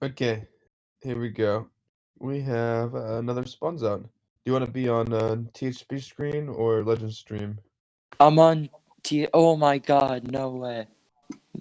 Okay, here we go. We have another spawn zone. Do you want to be on THP screen or Legend stream? I'm on Oh my god, no way.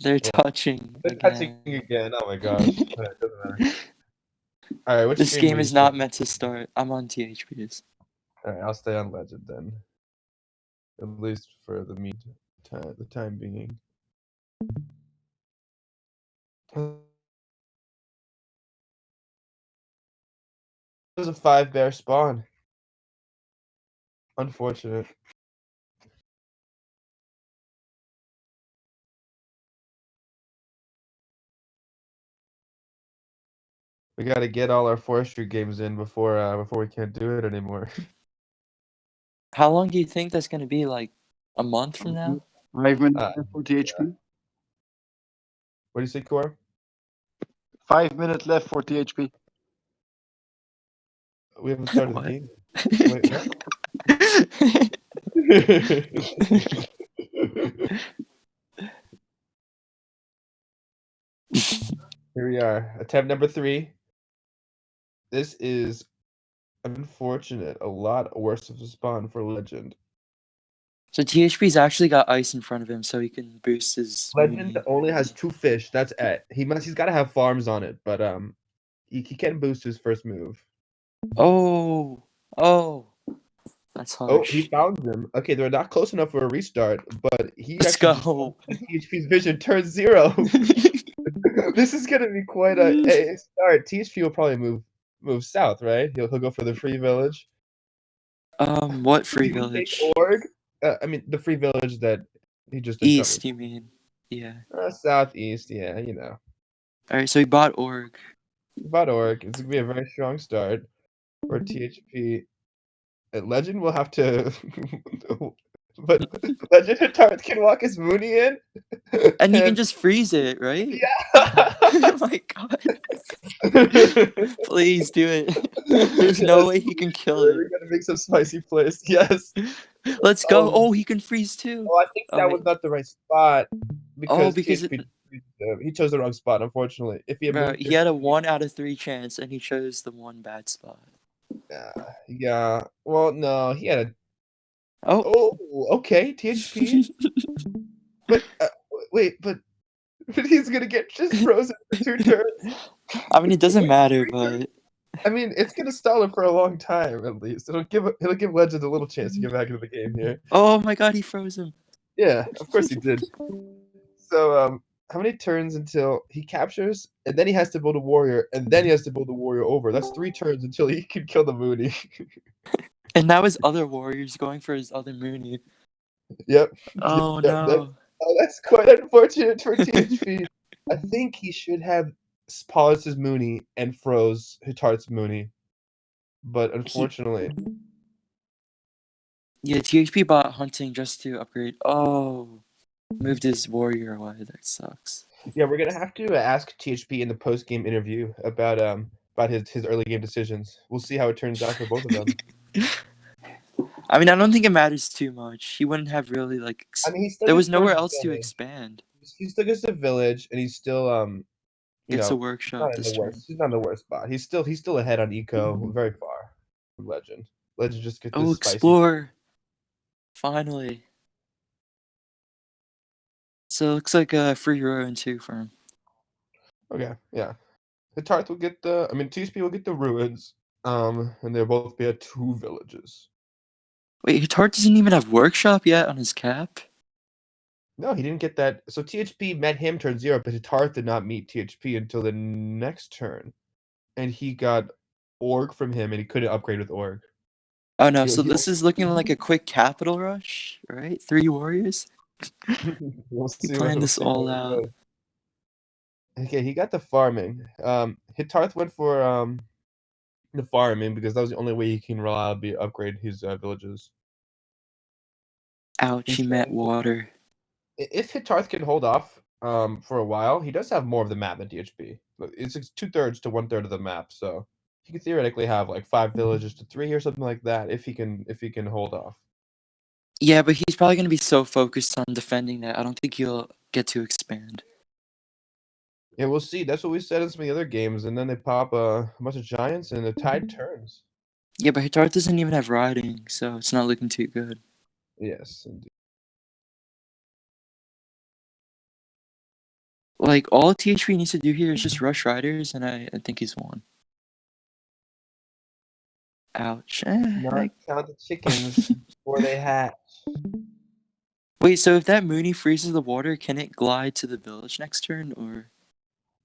They're Well, touching they're touching again. again. Oh my gosh. Alright, doesn't matter. All right, which This screen game will you is not start? meant to start. I'm on THPs. All right, I'll stay on Legend then, at least for the time being. It was a 5-bear spawn. Unfortunate. We got to get all our forestry games in before we can't do it anymore. How long do you think that's gonna be? Like a month from now? 5 minutes Uh, left for THP. What do you say, Core? 5 minutes left for THP. We haven't started the What? game. Wait, what? Here we are, attempt number 3. This is unfortunate. A lot worse of a spawn for Legend. So THP's actually got ice in front of him so he can boost his Legend Mooney. only has 2 fish. That's it. He's got to have farms on it, but he can boost his first move. Oh, that's Oh, he harsh. found them. Okay, they're not close enough for a restart, but he Let's actually just go. THP's vision turns 0. This is gonna be quite a start. THP will probably move south, right? He'll go for the free village. What free He can take village? Org. I mean the free village that he just uncovered. East, you mean? Yeah. Southeast, yeah, you know. Alright, so he bought Org. But Org, it's gonna be a very strong start for THP. Legend will have to, but Legend and Tarth can walk his Mooney in, And he can just freeze it, right? yeah. Oh my god. Please do it. There's no way he can kill We're it. gonna make some spicy plays. Yes. Let's go. Oh, he can freeze too. I think Oh, that wait. was not the right spot because because THP, he chose the wrong spot. Unfortunately, if he had bro, moved, he had a 1 out of 3 chance and he chose the one bad spot. yeah. Well, no, he had a. Oh. Oh, okay, THP. But wait, but he's gonna get just frozen for 2 turns. I mean, it doesn't matter, but I mean, it's gonna stall him for a long time at least. It'll give Legend a little chance to get back into the game here. oh my god, he froze him. Yeah, of course he did. So, how many turns until he captures, and then he has to build a warrior, and then he has to build a warrior over? That's 3 turns until he can kill the Mooney. And now his other warrior's going for his other Mooney. Yep. Oh Yep, no. that's quite unfortunate for THP. I think he should have polished his Mooney and froze Hitart's Mooney, but unfortunately, Yeah, THP bought hunting just to upgrade. Oh, moved his warrior away. That sucks. yeah, we're gonna have to ask THP in the post game interview about his early game decisions. We'll see how it turns out for both of them. I mean, I don't think it matters too much. He wouldn't have really like. I mean, he still There gets was nowhere first else to village. expand. He still gets the village, and he's still you It's a know, workshop not in this the turn. worst. He's not in the worst spot. He's still ahead on eco, very far from Legend. Legend just gets Oh, this spicy. explore! Finally. So it looks like a free ruin too for him. Okay, yeah. The Tarth will get the. I mean, TSP will get the ruins. And they'll both be at 2 villages. Wait, Hitart doesn't even have workshop yet on his cap? No, he didn't get that. So THP met him turn 0, but Tarth did not meet THP until the next turn, and he got Org from him, and he couldn't upgrade with Org. Oh no, so this is looking like a quick capital rush, right? 3 warriors? We'll He see. planned this all out. Okay, he got the farming. Hitarth went for the farming because that was the only way he can reliably upgrade his villages. Ouch, he met water. If Hitarth can hold off for a while, he does have more of the map than DHP. It's 2/3 to 1/3 of the map, so he could theoretically have like 5 villages to 3 or something like that if he can hold off. Yeah, but he's probably going to be so focused on defending that I don't think he'll get to expand. Yeah, we'll see. That's what we said in some of the other games, and then they pop a bunch of giants, and the tide turns. Yeah, but Hitarth doesn't even have riding, so it's not looking too good. Yes, indeed. Like, all THP needs to do here is just rush riders, and I think he's won. Ouch. Not count the chickens before they hatch. Wait, so if that Mooney freezes the water, can it glide to the village next turn, or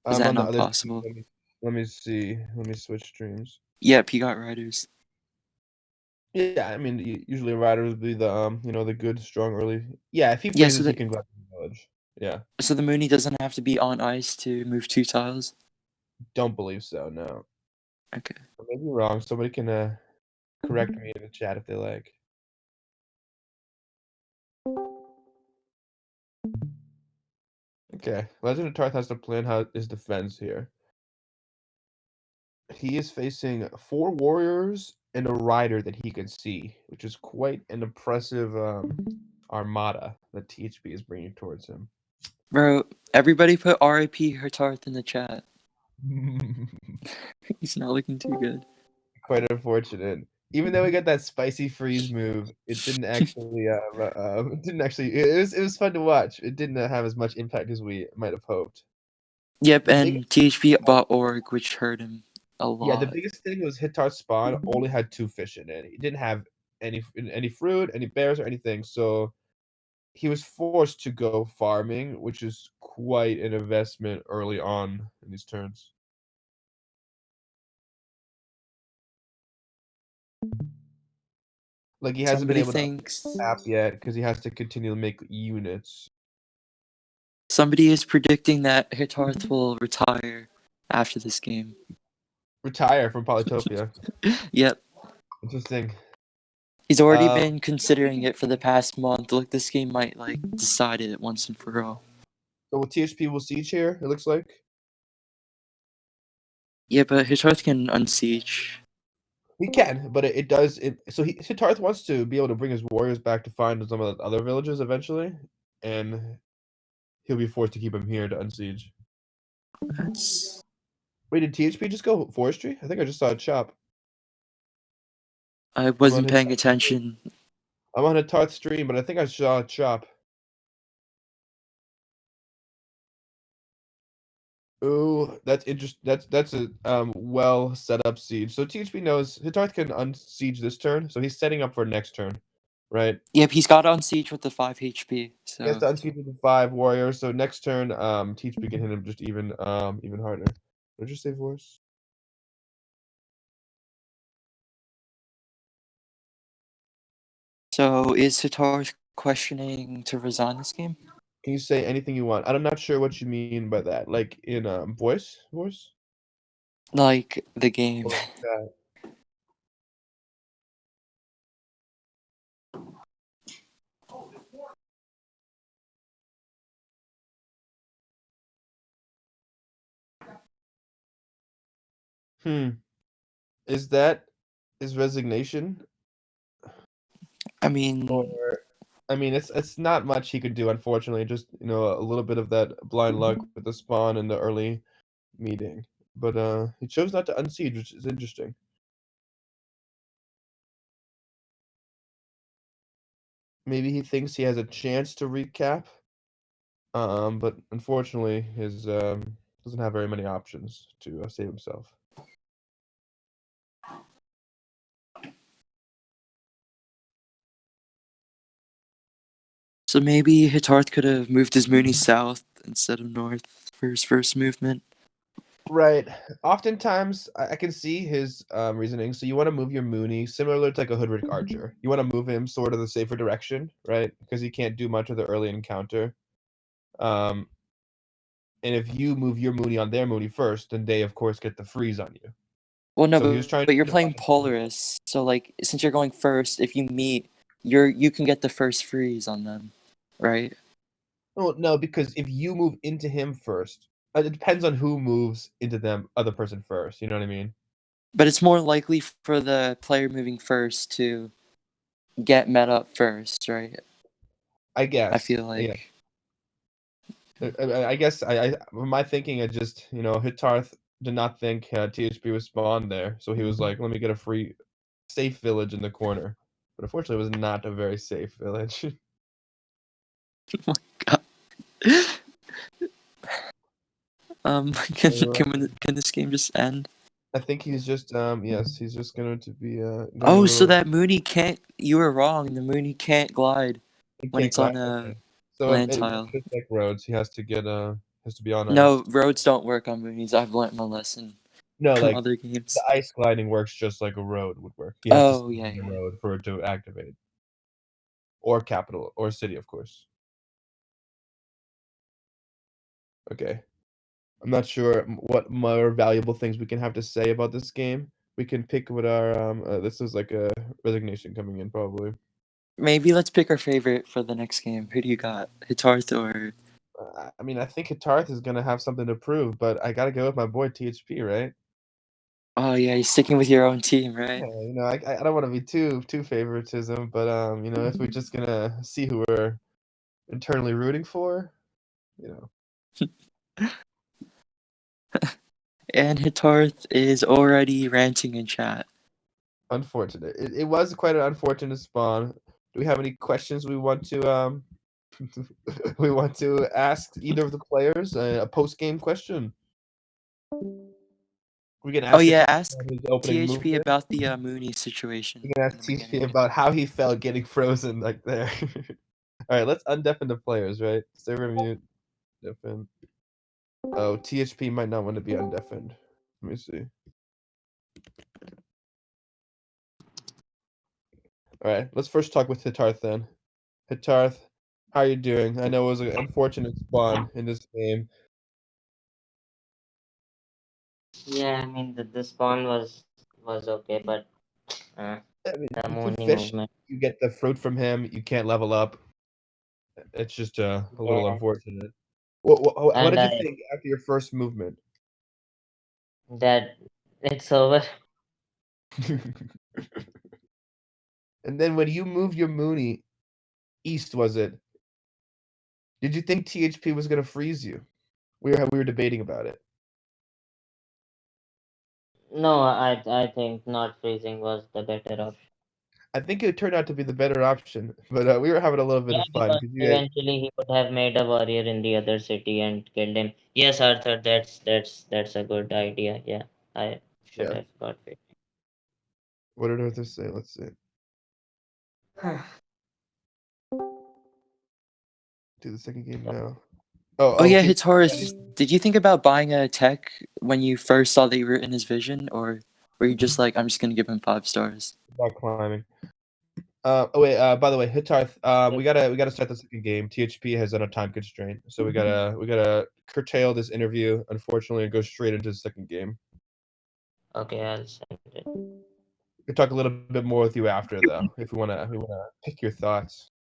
is I'm that on the not other possible? team. Let me see. Let me switch streams. Yep, he got riders. Yeah, I mean, usually riders would be the the good, strong early. Yeah, if he Yeah, so freezes, he can go to the village. Yeah, so the Mooney doesn't have to be on ice to move 2 tiles? don't believe so. No, Okay. I may be wrong. Somebody can correct me in the chat if they like. Okay, Legend of Tarth has to plan how his defense here. He is facing 4 warriors and a rider that he can see, which is quite an impressive armada that THP is bringing towards him. Bro, everybody put RIP Hitarth in the chat. He's not looking too good. Quite unfortunate. Even though we got that spicy freeze move, it didn't actually. It didn't actually. It was fun to watch. It didn't have as much impact as we might have hoped. Yep, The and THP bought Org, which hurt him a Yeah, the lot. biggest thing was Hitar's spawn only had 2 fish in it. He didn't have any fruit, any bears, or anything. So he was forced to go farming, which is quite an investment early on in these turns. Like he hasn't been Somebody able to thinks tap yet because he has to continue to make units. somebody is predicting that Hitarth will retire after this game. Retire from Polytopia. Yep. Interesting. He's already been considering it for the past month. Look, this game might decide it once and for all. So THP will siege here, it looks like. Yeah, but Hitarth can unsiege. He can, but it does. So Siddharth wants to be able to bring his warriors back to find some of the other villages eventually, and he'll be forced to keep him here to unsiege. That's... Wait, did THP just go forestry? I think I just saw a chop. I wasn't paying attention. I'm on a Tarth stream, but I think I saw a chop. Ooh, that's interesting. That's a well set up siege. So THP knows Hitarth can unsiege this turn, so he's setting up for next turn, right? Yep, he's got unsiege with the 5 HP. So He has to unsiege with the 5 warriors. So next turn, THP can hit him just even harder. Did I just say voice? So is Hitarth questioning to resign this game? Can you say anything you want? I'm not sure what you mean by that. Like in voice? Like the game. Is resignation? I mean, Or I mean, it's not much he could do, unfortunately. Just a little bit of that blind luck with the spawn in the early meeting. But he chose not to unsiege, which is interesting. Maybe he thinks he has a chance to recap. But unfortunately, his doesn't have very many options to save himself. so maybe Hitarth could have moved his Mooney south instead of north for his first movement. Right. Oftentimes, I can see his reasoning. So you want to move your Mooney similar to like a Hoodrick Archer. You want to move him sort of the safer direction, right? Because he can't do much of the early encounter. And if you move your Mooney on their Mooney first, then they of course get the freeze on you. Well, no, So he was trying but you're to playing find- Polaris, so like since you're going first, if you meet, you can get the first freeze on them, right? Oh no, because if you move into him first, it depends on who moves into them other person first. You know what I mean? But it's more likely for the player moving first to get met up first, right? I guess. I feel Yeah. like. I guess my thinking, I just Hitarth did not think THP would spawn there, so he was like, "Let me get a free safe village in the corner." But unfortunately, it was not a very safe village. Can So, can this game just end? I think he's just yes, he's just going to be going a Oh, so little. that Mooney can't. You were wrong. The Mooney can't glide He when can't it's on glide. a Okay. So land it's tile. just like roads. He has to get has to be on ice. No, roads don't work on Moonies. I've learned my lesson No, from like other the games. ice gliding works just like a road would work. He has to Oh stay yeah, on the yeah. road for it to activate, or capital or city, of course. Okay. I'm not sure what more valuable things we can have to say about this game. We can pick what our this is like a resignation coming in probably. Maybe let's pick our favorite for the next game. Who do you got? Hitarth or? I mean, I think Hitarth is gonna have something to prove, but I gotta go with my boy THP, right? Oh yeah, you're sticking with your own team, right? Yeah, I don't want to be too favoritism, but if we're just gonna see who we're internally rooting for, you know. And Hitarth is already ranting in chat. Unfortunate. It was quite an unfortunate spawn. Do we have any questions we want to we want to ask either of the players a post game question? We can Oh ask yeah, Hitarth ask about his opening THP movement. about the Mooney situation We can in ask the THP beginning. about how he felt getting frozen like there. All right, let's undeafen the players, right? Server mute, deafen. Oh, THP might not want to be undeafened. Let me see. All right, let's first talk with Hitarth then. Hitarth, how are you doing? I know it was an unfortunate spawn in this game. Yeah, I mean the spawn was okay, but I mean, the you can Mooney fish, movement. you get the fruit from him, you can't level up. It's just a little Yeah, unfortunate. What and did you think after your first movement? that it's over. And then when you moved your Mooney east, was it? Did you think THP was gonna freeze you? We were debating about it. No, I think not freezing was the better option. I think it turned out to be the better option, but we were having a little bit Yeah, of fun because because you had, eventually he would have made a warrior in the other city and killed him. Yes, Arthur, that's a good idea. Yeah, I should yeah. have got it. What did Arthur say? Let's see. Do the second game now. Oh yeah, THP Hitarth, did you think about buying a tech when you first saw that you were in his vision, or were you just like, I'm just gonna give him 5 stars? about climbing. By the way, Hitarth, we gotta start the second game. THP has on a time constraint, so we gotta curtail this interview, unfortunately, and go straight into the second game. Okay, I'll send it. We can talk a little bit more with you after, though, if we wanna pick your thoughts.